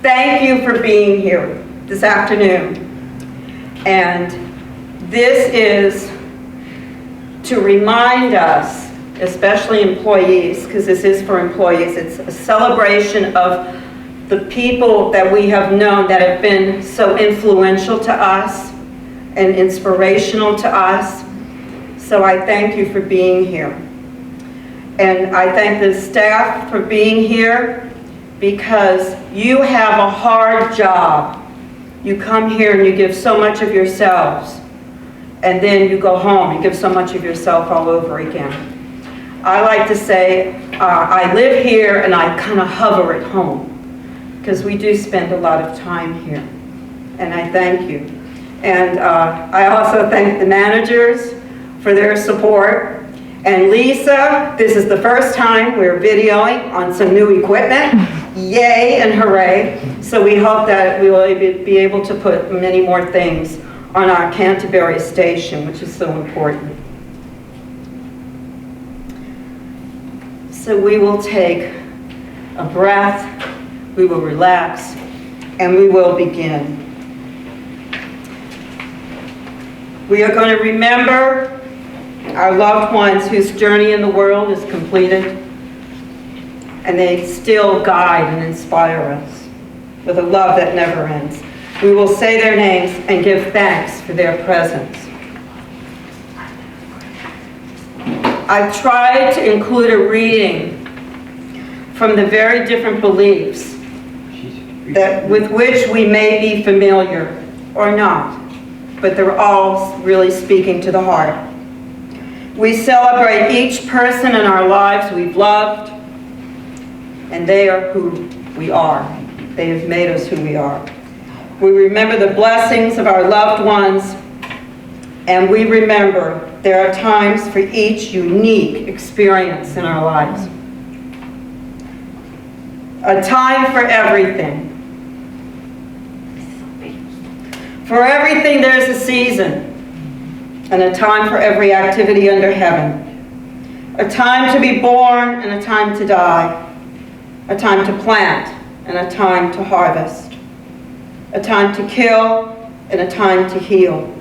Thank you for being here this afternoon. And this is to remind us, especially employees, because this is for employees, it's a celebration of the people that we have known that have been so influential to us and inspirational to us. So I thank you for being here. And I thank the staff for being here, because you have a hard job. You come here and you give so much of yourselves, and then you go home and give so much of yourself all over again. I like to say, I live here and I kind of hover at home, because we do spend a lot of time here. And I thank you. And I also thank the managers for their support. And Lisa, this is the first time we're videoing on some new equipment. Yay and hooray. So we hope that we will be able to put many more things on our Canterbury station, which is so important. So we will take a breath, we will relax, and we will begin. We are going to remember our loved ones whose journey in the world is completed, and they still guide and inspire us with a love that never ends. We will say their names and give thanks for their presence. I've tried to include a reading from the very different beliefs with which we may be familiar or not, but they're all really speaking to the heart. We celebrate each person in our lives we've loved, and they are who we are. They have made us who we are. We remember the blessings of our loved ones, and we remember there are times for each unique experience in our lives. A time for everything. For everything there's a season, and a time for every activity under heaven. A time to be born and a time to die. A time to plant and a time to harvest. A time to kill and a time to heal.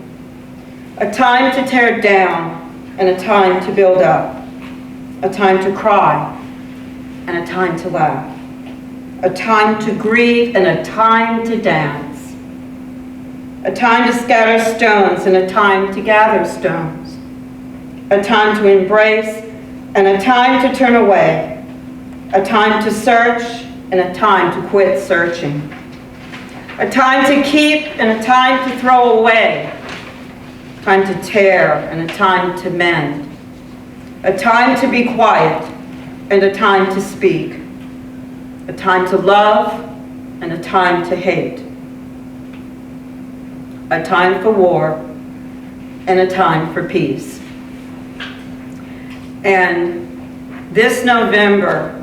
A time to tear down and a time to build up. A time to cry and a time to laugh. A time to grieve and a time to dance. A time to scatter stones and a time to gather stones. A time to embrace and a time to turn away. A time to search and a time to quit searching. A time to keep and a time to throw away. A time to tear and a time to mend. A time to be quiet and a time to speak. A time to love and a time to hate. A time for war and a time for peace. And this November,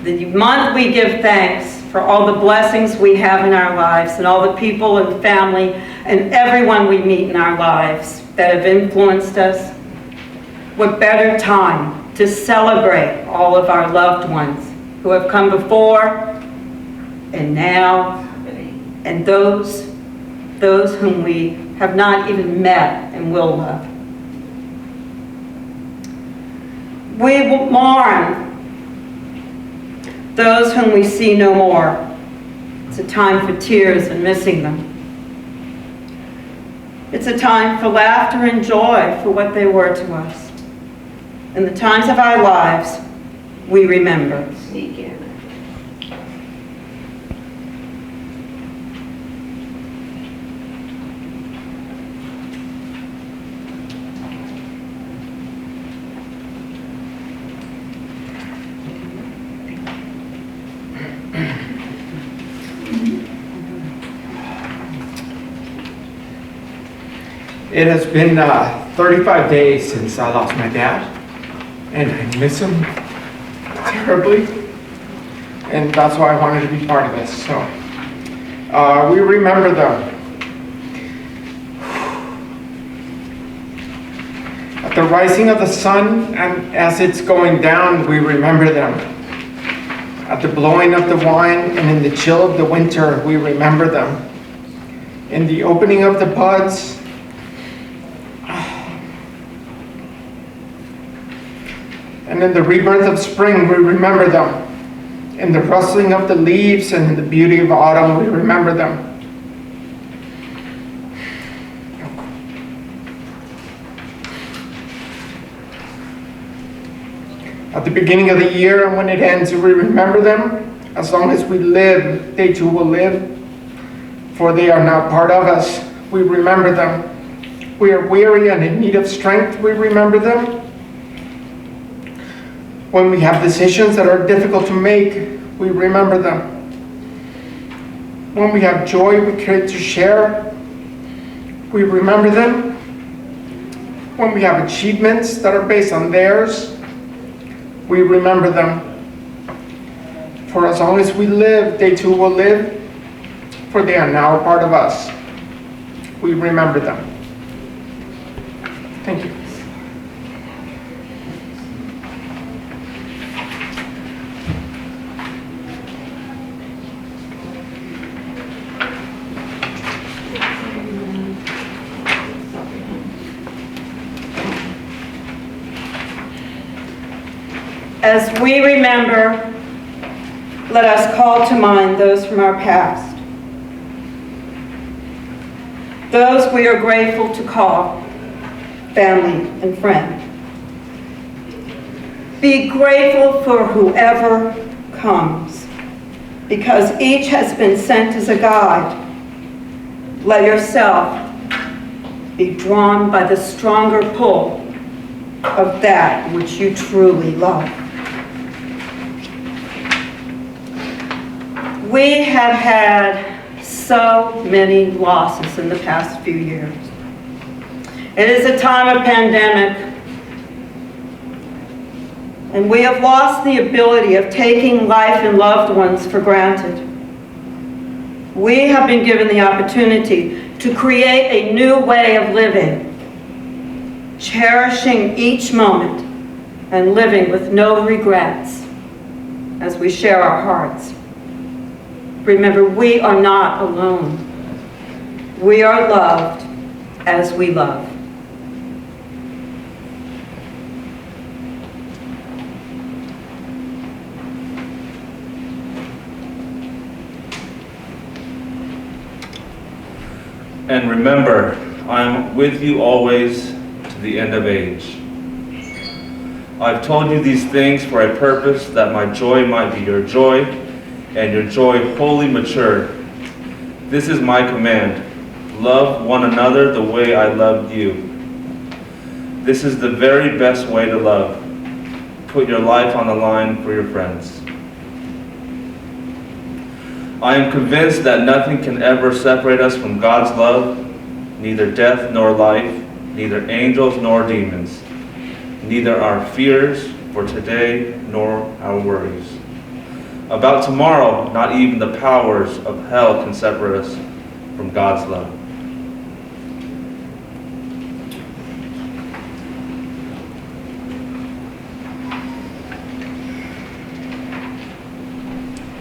the month we give thanks for all the blessings we have in our lives and all the people and family and everyone we meet in our lives that have influenced us, what better time to celebrate all of our loved ones who have come before and now, and those whom we have not even met and will love. We will mourn those whom we see no more. It's a time for tears and missing them. It's a time for laughter and joy for what they were to us. In the times of our lives, we remember. It has been 35 days since I lost my dad, and I miss him terribly, and that's why I wanted to be part of this. So we remember them. At the rising of the sun and as it's going down, we remember them. At the blowing of the wine and in the chill of the winter, we remember them. In the opening of the buds, and in the rebirth of spring, we remember them. In the rustling of the leaves and in the beauty of autumn, we remember them. At the beginning of the year and when it ends, we remember them. As long as we live, they too will live. For they are now part of us. We remember them. We are weary and in need of strength. We remember them. When we have decisions that are difficult to make, we remember them. When we have joy we create to share, we remember them. When we have achievements that are based on theirs, we remember them. For as long as we live, they too will live, for they are now a part of us. We remember them. Thank you. As we remember, let us call to mind those from our past. Those we are grateful to call family and friend. Be grateful for whoever comes, because each has been sent as a guide. Let yourself be drawn by the stronger pull of that which you truly love. We have had so many losses in the past few years. It is a time of pandemic, and we have lost the ability of taking life and loved ones for granted. We have been given the opportunity to create a new way of living, cherishing each moment and living with no regrets as we share our hearts. Remember, we are not alone. We are loved as we love. And remember, I am with you always to the end of age. I've told you these things for a purpose, that my joy might be your joy, and your joy wholly mature. This is my command: love one another the way I loved you. This is the very best way to love. Put your life on the line for your friends. I am convinced that nothing can ever separate us from God's love, neither death nor life, neither angels nor demons, neither our fears for today nor our worries. About tomorrow, not even the powers of hell can separate us from God's love.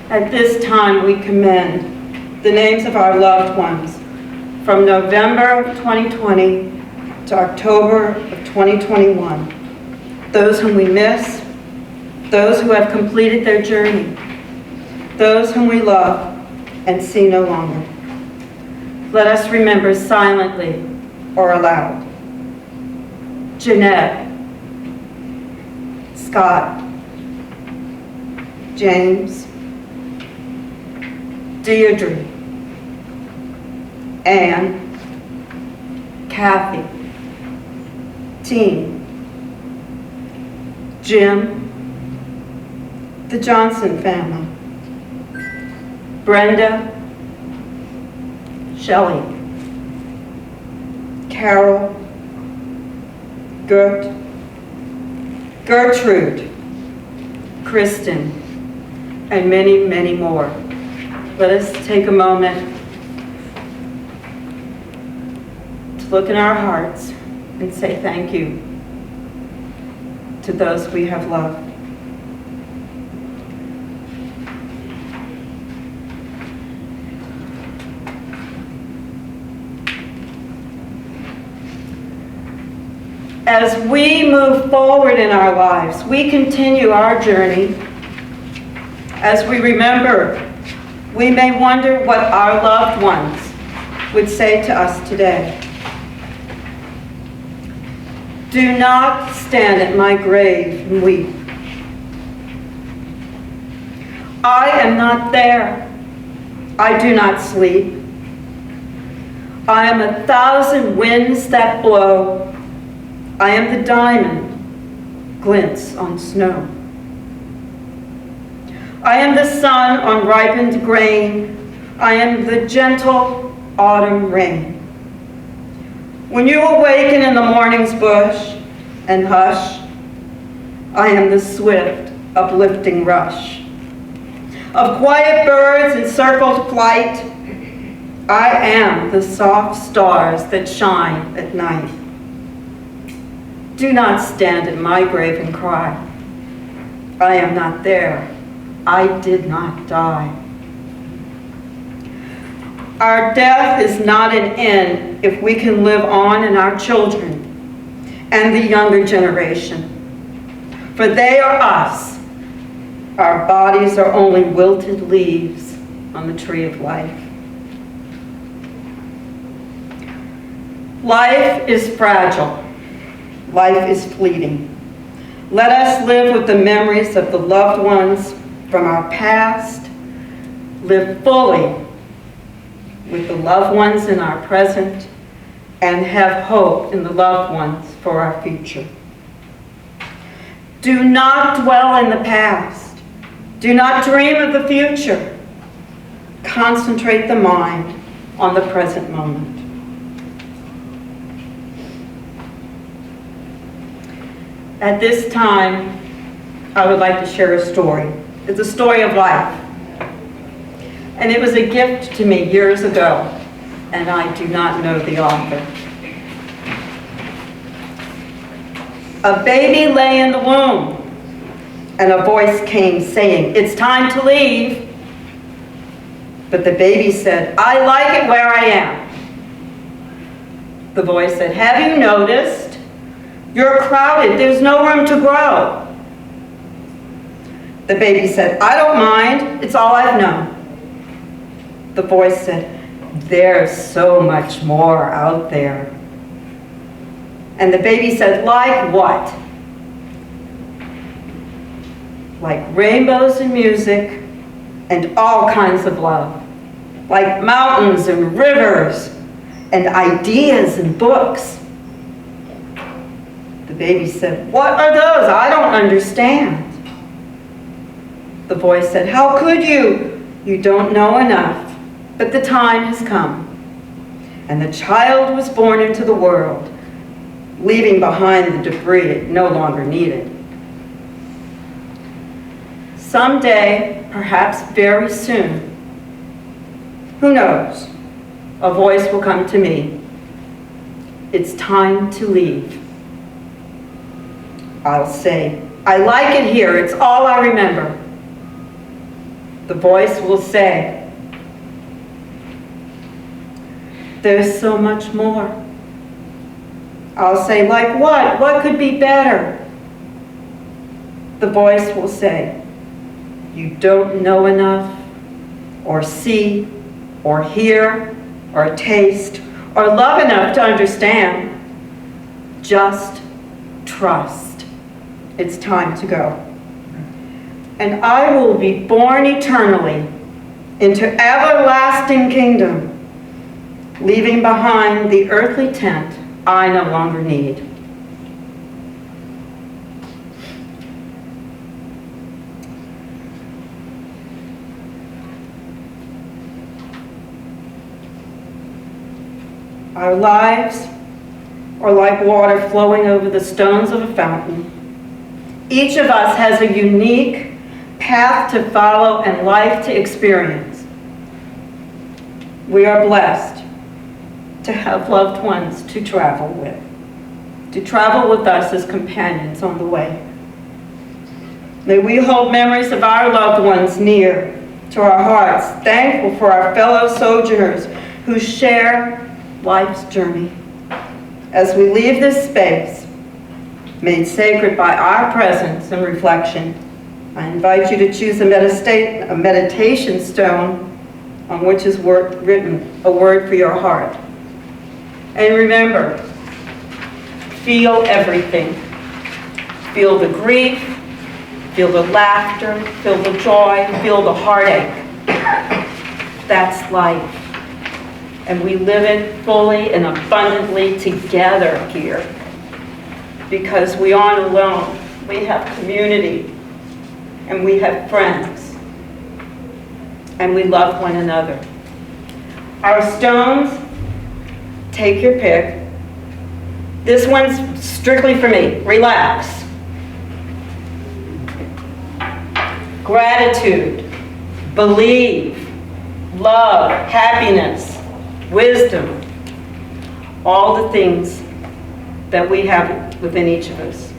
At this time, we commend the names of our loved ones from November of 2020 to October of 2021. Those whom we miss, those who have completed their journey, those whom we love and see no longer. Let us remember silently or aloud. Jeanette, Scott, James, Deirdre, Anne, Kathy, Teen, Jim, the Johnson family, Brenda, Shelley, Carol, Gert, Gertrude, Kristen, and many, many more. Let us take a moment to look in our hearts and say thank you to those we have loved. as we move forward in our lives, we continue our journey. As we remember, we may wonder what our loved ones would say to us today. Do not stand at my grave and weep. I am not there. I do not sleep. I am 1,000 winds that blow. I am the diamond glints on snow. I am the sun on ripened grain. I am the gentle autumn rain. When you awaken in the morning's bush and hush, I am the swift, uplifting rush of quiet birds in circled flight. I am the soft stars that shine at night. Do not stand at my grave and cry. I am not there. I did not die. Our death is not an end if we can live on in our children and the younger generation. For they are us. Our bodies are only wilted leaves on the tree of life. Life is fragile. Life is fleeting. Let us live with the memories of the loved ones from our past. Live fully with the loved ones in our present, and have hope in the loved ones for our future. Do not dwell in the past. Do not dream of the future. Concentrate the mind on the present moment. At this time, I would like to share a story. It's a story of life. And it was a gift to me years ago, and I do not know the author. A baby lay in the womb, and a voice came saying, "It's time to leave." But the baby said, "I like it where I am." The voice said, "Have you noticed? You're crowded, there's no room to grow." The baby said, "I don't mind, it's all I've known." The voice said, "There's so much more out there." And the baby said, "Like what?" "Like rainbows and music and all kinds of love. Like mountains and rivers and ideas and books." The baby said, "What are those? I don't understand." The voice said, "How could you? You don't know enough. But the time has come, and the child was born into the world, leaving behind the debris it no longer needed. Someday, perhaps very soon, who knows, a voice will come to me. It's time to leave. I'll say, I like it here, it's all I remember. The voice will say, there's so much more. I'll say, like what? What could be better? The voice will say, you don't know enough, or see, or hear, or taste, or love enough to understand. Just trust. It's time to go. And I will be born eternally into everlasting kingdom, leaving behind the earthly tent I no longer need. Our lives are like water flowing over the stones of a fountain. Each of us has a unique path to follow and life to experience. We are blessed to have loved ones to travel with us as companions on the way. May we hold memories of our loved ones near to our hearts, thankful for our fellow sojourners who share life's journey. As we leave this space, made sacred by our presence and reflection. I invite you to choose a meditation stone on which is written a word for your heart. And remember, feel everything. Feel the grief, feel the laughter, feel the joy, feel the heartache. That's life. And we live it fully and abundantly together here. Because we aren't alone. We have community. And we have friends. And we love one another. Our stones, take your pick. This one's strictly for me. Relax. Gratitude, believe, love, happiness, wisdom, all the things that we have within each of us.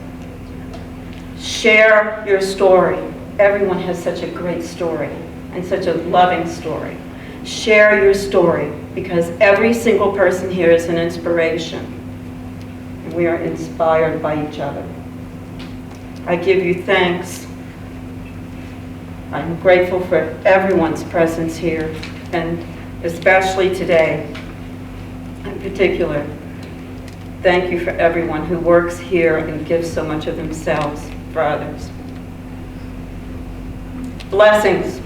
Share your story. Everyone has such a great story and such a loving story. Share your story because every single person here is an inspiration. And we are inspired by each other. I give you thanks. I'm grateful for everyone's presence here, and especially today in particular. Thank you for everyone who works here and gives so much of themselves for others. Blessings.